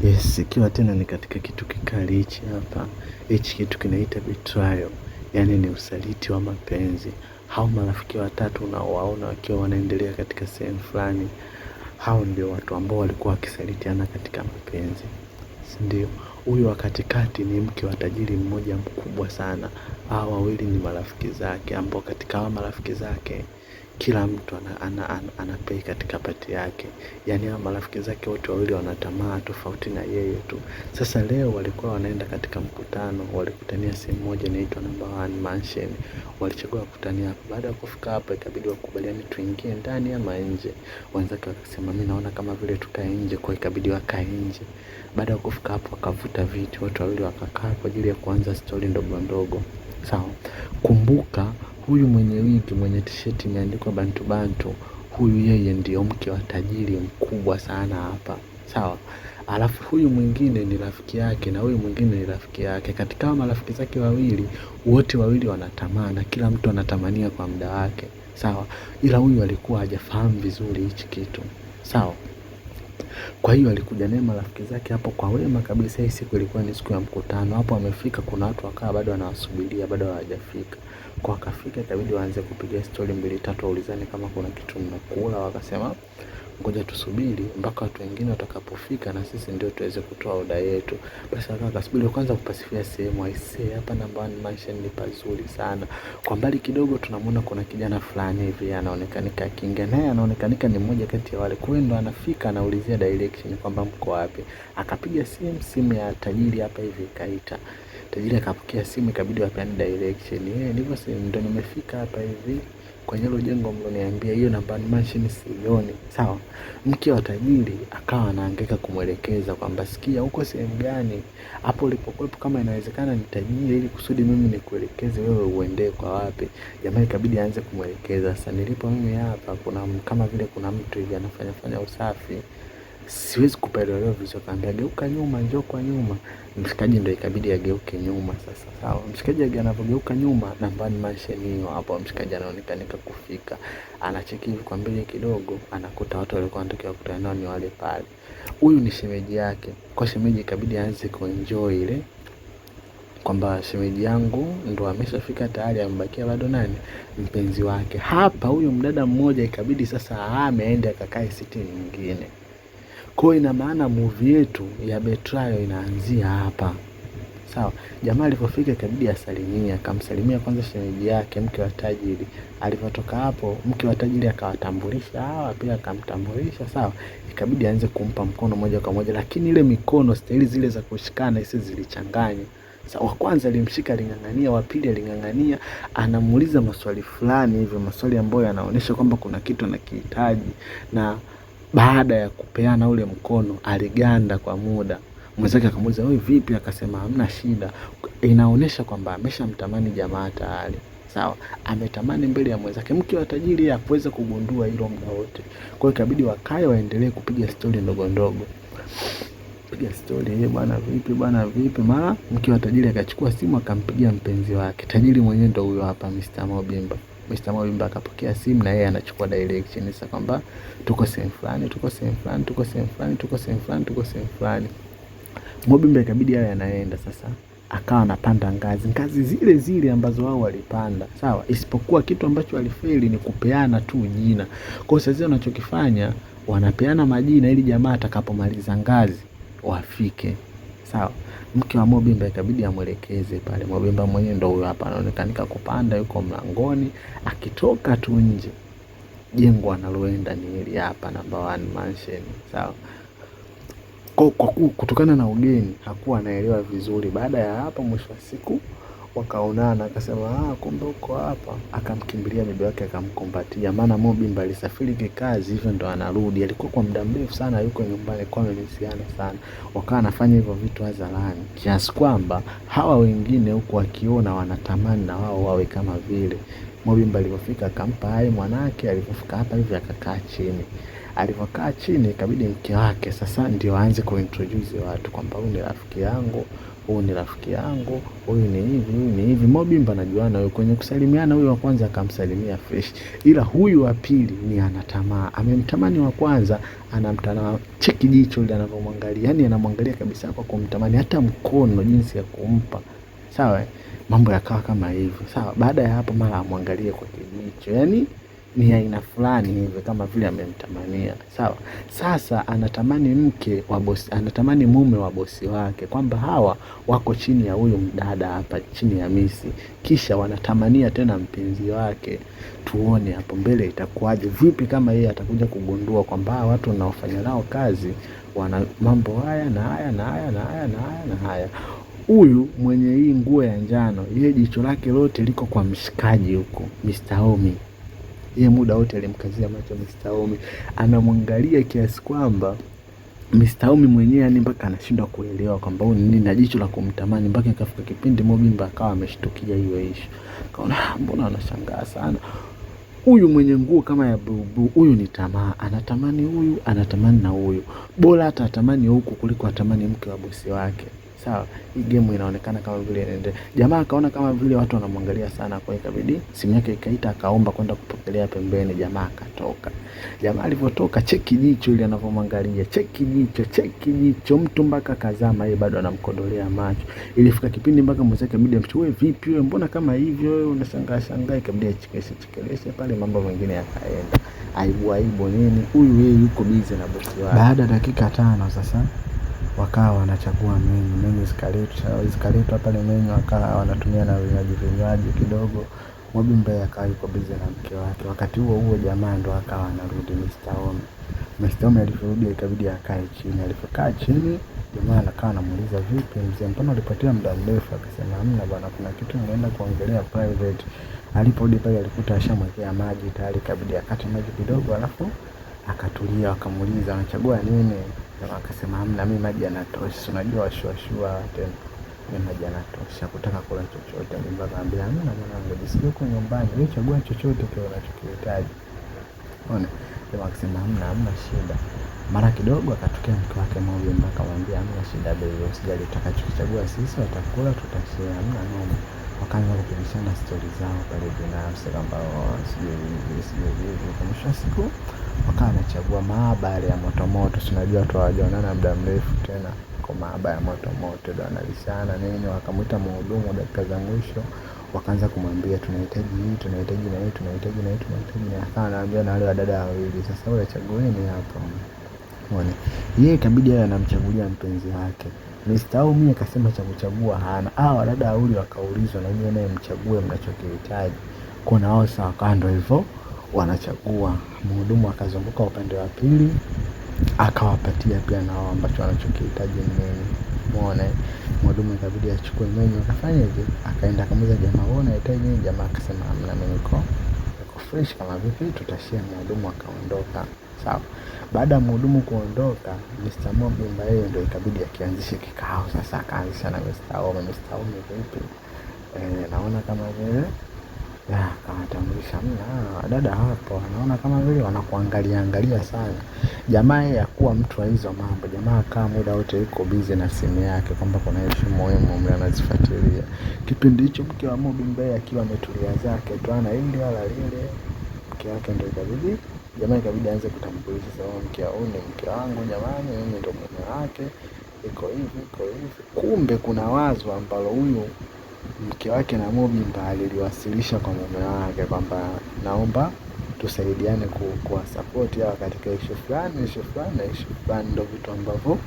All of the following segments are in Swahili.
Yes, ikiwa tena ni katika kitu kikali hichi hapa. Hichi kitu kinaita betrayal. Yaani ni usaliti wa mapenzi. Hao marafiki watatu unaowaona wakiwa wanaendelea katika sehemu fulani, hao ndio watu ambao walikuwa wakisalitiana katika mapenzi. Ndio. Huyu wa katikati ni mke wa tajiri mmoja mkubwa sana. Hao wawili ni marafiki zake, ambao katika hao marafiki zake kila mtu anapei katika pati yake. Yaani hao marafiki zake wote wawili wanatamaa tofauti na yeye tu. Sasa leo walikuwa wanaenda katika mkutano, walikutania sehemu moja inaitwa Number One Mansion. Walichagua kukutania hapo. Baada ya kufika hapo ikabidi wakubaliane tuingie ndani ama nje. Wenzake wakasema mimi naona kama vile tukae nje, kwa ikabidi wakae nje. Baada ya kufika hapo wakavuta viti, watu wawili wakakaa kwa ajili ya kuanza story ndogo ndogo. Sawa. Kumbuka huyu mwenye wigi, mwenye t-shirt imeandikwa Bantu Bantu, huyu yeye ndio mke wa tajiri mkubwa sana hapa. Sawa. Alafu huyu mwingine ni rafiki yake na huyu mwingine ni rafiki yake. Katika marafiki zake wawili, wote wawili wanatamaa na kila mtu anatamania kwa muda wake. Sawa. Ila huyu alikuwa hajafahamu vizuri hichi kitu. Sawa. Kwa hiyo alikuja naye marafiki zake hapo kwa wema kabisa. Hii siku ilikuwa ni siku ya mkutano. Hapo amefika, kuna watu wakaa bado wanawasubiria, bado hawajafika. Kwa akafika ikabidi waanze kupiga story mbili tatu, waulizane kama kuna kitu mnakula. Wakasema ngoja tusubiri mpaka watu wengine watakapofika na sisi ndio tuweze kutoa oda yetu. Basi akasubiri kwanza kupasifia sehemu. Aisee, hapa Number One Mansion ni pazuri sana. Kwa mbali kidogo tunamuona kuna kijana fulani hivi anaonekanika akiingia, naye anaonekanika ni mmoja kati ya wale. Kwa hiyo ndo anafika anaulizia direction kwamba mko wapi. Akapiga simu ya tajiri hapa hivi ikaita. Tajiri akapokea simu, ikabidi wapeane direction. Ndivyo ndo nimefika hapa hivi kwenye hilo jengo mloniambia, hiyo Number One Mansion sioni. Sawa. Mke wa tajiri akawa anahangaika kumwelekeza kwamba sikia, uko sehemu gani hapo ulipokuwepo, kama inawezekana nitajie ili kusudi mimi nikuelekeze wewe uende kwa wapi. Jamaa ikabidi aanze kumwelekeza. Sasa nilipo mimi hapa kuna kama vile kuna mtu hivi anafanya usafi, siwezi kupaelewa vizuri. Kaambia geuka nyuma, njoo kwa nyuma. Mshikaji ndio ikabidi ageuke nyuma sasa. Sawa. Mshikaji anapogeuka nyuma, Number One Mansion hiyo hapo mshikaji anaonekana kufika. Anacheki hivi kwa mbele kidogo, anakuta watu walikuwa wanatokea kukutana nao ni wale pale. Huyu ni shemeji yake. Kwa shemeji ikabidi aanze kuenjoy ile kwamba shemeji yangu ndo ameshafika tayari, ambakia bado nani? Mpenzi wake. Hapa huyu mdada mmoja ikabidi sasa aende akakae siti nyingine. Kwa ina maana movie yetu ya betrayal inaanzia hapa. Sawa. Jamaa alipofika ikabidi asalimie, akamsalimia kwanza shemeji yake, mke wa tajiri. Alipotoka hapo, mke wa tajiri akawatambulisha hawa, pia akamtambulisha. Sawa. Ikabidi aanze kumpa mkono moja kwa moja, lakini ile mikono staili zile za kushikana hizo zilichanganya. Sawa. Wa kwanza alimshika aling'ang'ania, wa pili aling'ang'ania, anamuuliza maswali fulani hivi, maswali ambayo yanaonyesha kwamba kuna kitu anakihitaji. Na baada ya kupeana ule mkono aliganda kwa muda. Mwenzake akamuuliza wewe vipi? Akasema hamna shida. Inaonesha kwamba ameshamtamani jamaa tayari. Sawa. Ametamani mbele ya mwenzake. Mke wa tajiri hakuweza kugundua hilo muda wote. Kwa hiyo ikabidi wakae waendelee kupiga story ndogo ndogo. Piga story, bwana vipi? Mara mke wa tajiri akachukua simu akampigia mpenzi wake. Tajiri mwenyewe ndio huyo hapa, Mr. Mobimba. Mr. Mobimba akapokea simu na yeye anachukua direction sasa kwamba tuko sehemu fulani, tuko sehemu fulani, tuko sehemu fulani, tuko sehemu fulani, tuko sehemu fulani. Mobimba ikabidi yeye anaenda sasa. Akawa anapanda ngazi zile zile ambazo wao walipanda. Sawa. Isipokuwa kitu ambacho walifeli ni kupeana tu jina. Kwa hiyo sasa wanachokifanya wanapeana majina ili jamaa atakapomaliza ngazi wafike. Sawa. Mke wa Mobimba ikabidi amwelekeze pale. Mobimba mwenyewe ndio huyo hapa anaonekanika kupanda, yuko mlangoni. Akitoka tu nje, jengo analoenda ni hili hapa Number One Mansion. Sawa. Kwa kutokana na ugeni hakuwa anaelewa vizuri. Baada ya hapa mwisho wa siku wakaonana, akasema kumbe uko hapa. Akamkimbilia bibi wake akamkumbatia, maana Mobimba alisafiri kikazi, hivyo ndo anarudi. Alikuwa kwa muda mrefu sana yuko nyumbani, kwa amemisiana sana. Wakawa anafanya hivyo vitu hadharani, kiasi kwamba hawa wengine huko wakiona wanatamani na wao wawe kama vile. Mobimba alipofika akampa hai mwanake. Alipofika hapa hivi akakaa chini, Alivyokaa chini ikabidi mke wake sasa ndio aanze kuintroduce watu kwamba huyu ni rafiki yangu, huyu ni rafiki yangu, huyu ni hivi, huyu ni hivi. Mobimba anajuana, huyu kwenye kusalimiana huyu wa kwanza akamsalimia fresh, ila huyu wa pili ni anatamaa, amemtamani wa kwanza, anamtamani. Cheki jicho ile anavyomwangalia, yani anamwangalia kabisa kwa kumtamani, hata mkono jinsi ya kumpa. Sawa, mambo yakawa kama hivyo. Sawa, baada ya hapo mara amwangalie kwa kijicho, yani ni aina fulani hivi kama vile amemtamania. Sawa, sasa anatamani mke wa bosi, anatamani mume wa bosi wake, kwamba hawa wako chini ya huyu mdada hapa, chini ya Misi, kisha wanatamania tena mpenzi wake. Tuone hapo mbele itakuwaje, vipi kama yeye atakuja kugundua kwamba watu wanaofanya nao kazi wana mambo haya na haya na haya na haya na haya na haya. Huyu mwenye hii nguo ya njano, yeye jicho lake lote liko kwa mshikaji huko, Mr. Omi. Yeye muda wote alimkazia macho Mr. Omi, anamwangalia kiasi kwamba Mr. Omi mwenyewe yani mpaka anashindwa kuelewa kwamba huyu nini, na jicho la kumtamani, mpaka ikafika kipindi Mobimba akawa ameshtukia hiyo issue. Kaona mbona anashangaa sana. Huyu mwenye nguo kama ya blue, huyu ni tamaa, anatamani huyu, anatamani na huyu. Bora hata atamani huku kuliko atamani mke wa bosi wake. Sawa, hii game inaonekana kama vile inaendelea. Jamaa akaona kama vile watu wanamwangalia sana, kwa hiyo ikabidi simu yake ikaita, akaomba kwenda kupokelea pembeni. Jamaa akatoka. Jamaa alipotoka, cheki jicho ile anavyomwangalia, cheki jicho, mtu mpaka kazama, yeye bado anamkodolea macho. Ilifika kipindi mpaka mwenzake ikabidi amchukue, vipi wewe, mbona kama hivyo wewe unashangaa, ikabidi achekeleshe pale, mambo mengine yakaenda. Aibu nini, huyu yeye yuko busy na bosi wake. Baada ya dakika 5 sasa wakawa wanachagua menyu zikaletwa pale menyu, wakawa wanatumia na vinywaji kidogo. Mobimba akawa yuko busy na mke wake. Wakati huo jamaa ndo akawa anarudi Mr. Omi alirudi, ikabidi akae chini. Alipokaa chini, jamaa akawa anamuuliza, vipi mzee, mbona ulipotea muda mrefu? Akasema hamna bwana, kuna kitu ninaenda kuongelea private. Aliporudi pale alikuta ashamwekea maji tayari, ikabidi akate maji kidogo, alafu akatulia. Akamuuliza anachagua nini? Akasema hamna, mimi maji yanatosha, unajua washua tena, mimi maji yanatosha, kutaka kula chochote. Nikamwambia hamna mwanangu, jisikie uko nyumbani, wewe chagua chochote kile unachokihitaji. Unaona, ndio akasema hamna shida. Mara kidogo akatokea mke wake Mobimba, akamwambia hamna shida baby, usijali, utakachochagua sisi watakula, tutashare, hamna noma. Wakaanza kupishana stories zao pale binafsi, kwamba sijui kwa mwisho siku wakawa wanachagua maabara ya moto. Tunajua watu hawajaonana muda mrefu tena, kwa maabara ya moto ndio analishana nini. Wakamuita mhudumu dakika za mwisho, wakaanza kumwambia tunahitaji hii, tunahitaji na hii. Akawa anaambia na wale wadada wawili, sasa wewe chagueni hapo. Unaona, yeye ikabidi yeye anamchagulia mpenzi wake. Mr. Omi akasema cha kuchagua hana. Wadada wawili wakaulizwa, na yeye naye mchague mnachokihitaji. Kuna wao sawa, kando hivyo wanachagua. Mhudumu akazunguka upande wa pili, akawapatia pia nao ambacho wanachokihitaji nini. Umeona, mhudumu ikabidi achukue menyu, akafanya hivi, akaenda akamuuliza jamaa, wewe unahitaji nini? Jamaa akasema hamna, mimi niko fresh, kama vipi tutashia. Mhudumu akaondoka. Sawa, baada ya mhudumu kuondoka, Mr. Mobimba yeye ndio ikabidi akianzishe kikao. Sasa akaanzisha na Mr. Omi, vipi, naona kama vile akawatambulisha, dada hapo, anaona kama vile wanakuangalia sana. Jamaa yeye hakuwa mtu wa hizo mambo. Jamaa akaa muda wote yuko busy na simu yake, kwamba kuna issue muhimu mle anazifuatilia. Kipindi hicho mke wa Mobimba akiwa ametulia zake tu, ana hili wala lile. Mke wake ndio ikabidi aanze kutambulisha, sasa ni mke wangu jamani, mimi ndio mume wake, iko hivi. Kumbe kuna wazo ambalo huyu mke wake na Mobimba aliliwasilisha kwa mume wake, kwamba naomba tusaidiane kwa support yao katika issue fulani. Ndio vitu ambavyo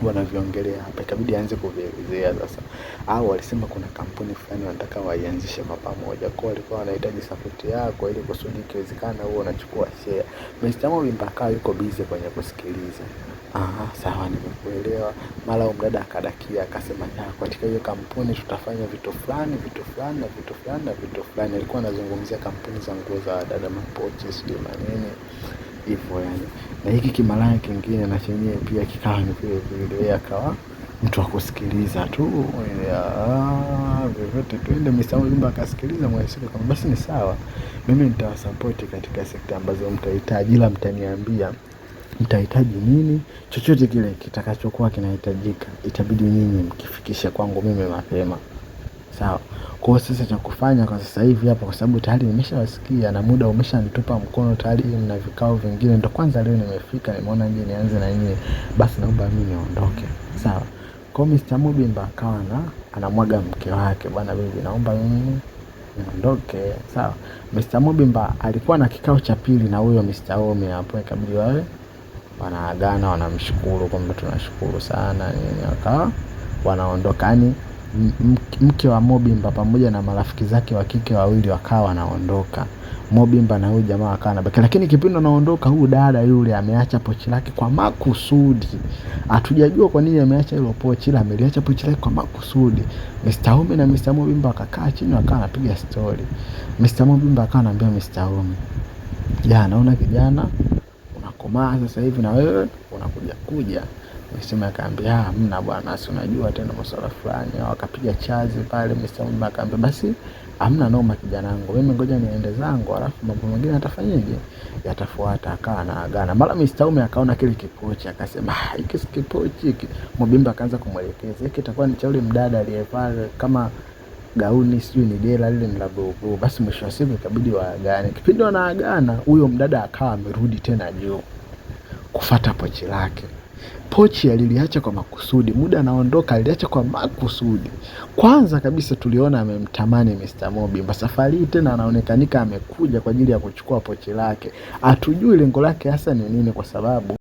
wanaviongelea hapa. Ikabidi aanze kuvielezea sasa. Walisema kuna kampuni fulani wanataka waianzishe kwa pamoja, kwa walikuwa wanahitaji support yako ili kusudi ikiwezekana huo unachukua share. Mr. Mobimba akawa yuko busy kwenye kusikiliza. Sawa, nimekuelewa. Mara mdada akadakia, akasema katika hiyo kampuni tutafanya vitu fulani. Alikuwa anazungumzia kampuni za nguo za dada, mapochi, sijui manini hivyo yani. Na hiki kimalaya kingine na chenyewe pia kikawa ni vile, akawa mtu wa kusikiliza tu. Vyovyote tuende. Mr. Mobimba akasikiliza, mwasiku kama basi ni sawa, mimi nitawasupport katika sekta ambazo mtahitaji, ila mtaniambia mtahitaji nini, chochote kile kitakachokuwa kinahitajika itabidi nyinyi mkifikishe kwangu mimi mapema. Sawa. Kwa hiyo sasa cha kufanya kwa sasa hivi hapa, kwa sababu tayari nimeshawasikia na muda umeshanitupa mkono tayari na vikao vingine, ndo kwanza leo nimefika, nimeona nje nianze na nyinyi, basi naomba mimi niondoke. Sawa. Kwa Mr. Mubimba akawa anamwaga mke wake, bwana bibi naomba mimi niondoke. Sawa. Mr. Mubimba alikuwa na kikao cha pili na huyo Mr. Omi hapo, ikabidi wale wanaagana, wanamshukuru kwamba tunashukuru sana nini, akawa wanaondoka. Yani mke wa Mobimba pamoja na marafiki zake wa kike wawili wakawa wanaondoka. Mobimba na huyu jamaa akawa anabaki. Lakini kipindi anaondoka huyu dada yule ameacha pochi lake kwa makusudi. Hatujajua kwa nini ameacha hilo pochi, ila ameliacha pochi lake kwa makusudi. Mr. Omi na Mr. Mobimba wakakaa chini wakawa wanapiga story. Mr. Mobimba akawa anambia Mr. Omi, "Ya, naona kijana unakomaa sasa hivi na wewe unakuja." Msema akaambia, "Hamna bwana, si unajua tena masuala fulani." Wakapiga chazi pale. Mr. Mubimba akaambia, "Basi hamna noma kijana wangu. Mimi ngoja niende zangu, alafu mambo mengine atafanyaje? Yatafuata." Akawa anaagana. Mara Mr. Omi akaona kile kipochi akasema, "Hiki si kipochi hiki." Mubimba akaanza kumwelekeza, "Hiki itakuwa ni cha yule mdada aliyevaa kama gauni sijui ni dela lile ni la blue." Basi mwisho wa siku ikabidi waagane. Kipindi wanaagana huyo mdada akawa amerudi tena juu kufuata pochi lake. Pochi aliliacha kwa makusudi. Muda anaondoka aliacha kwa makusudi. Kwanza kabisa tuliona amemtamani Mr. Mobimba. Safari tena anaonekanika amekuja kwa ajili ya kuchukua pochi lake. Hatujui lengo lake hasa ni nini, kwa sababu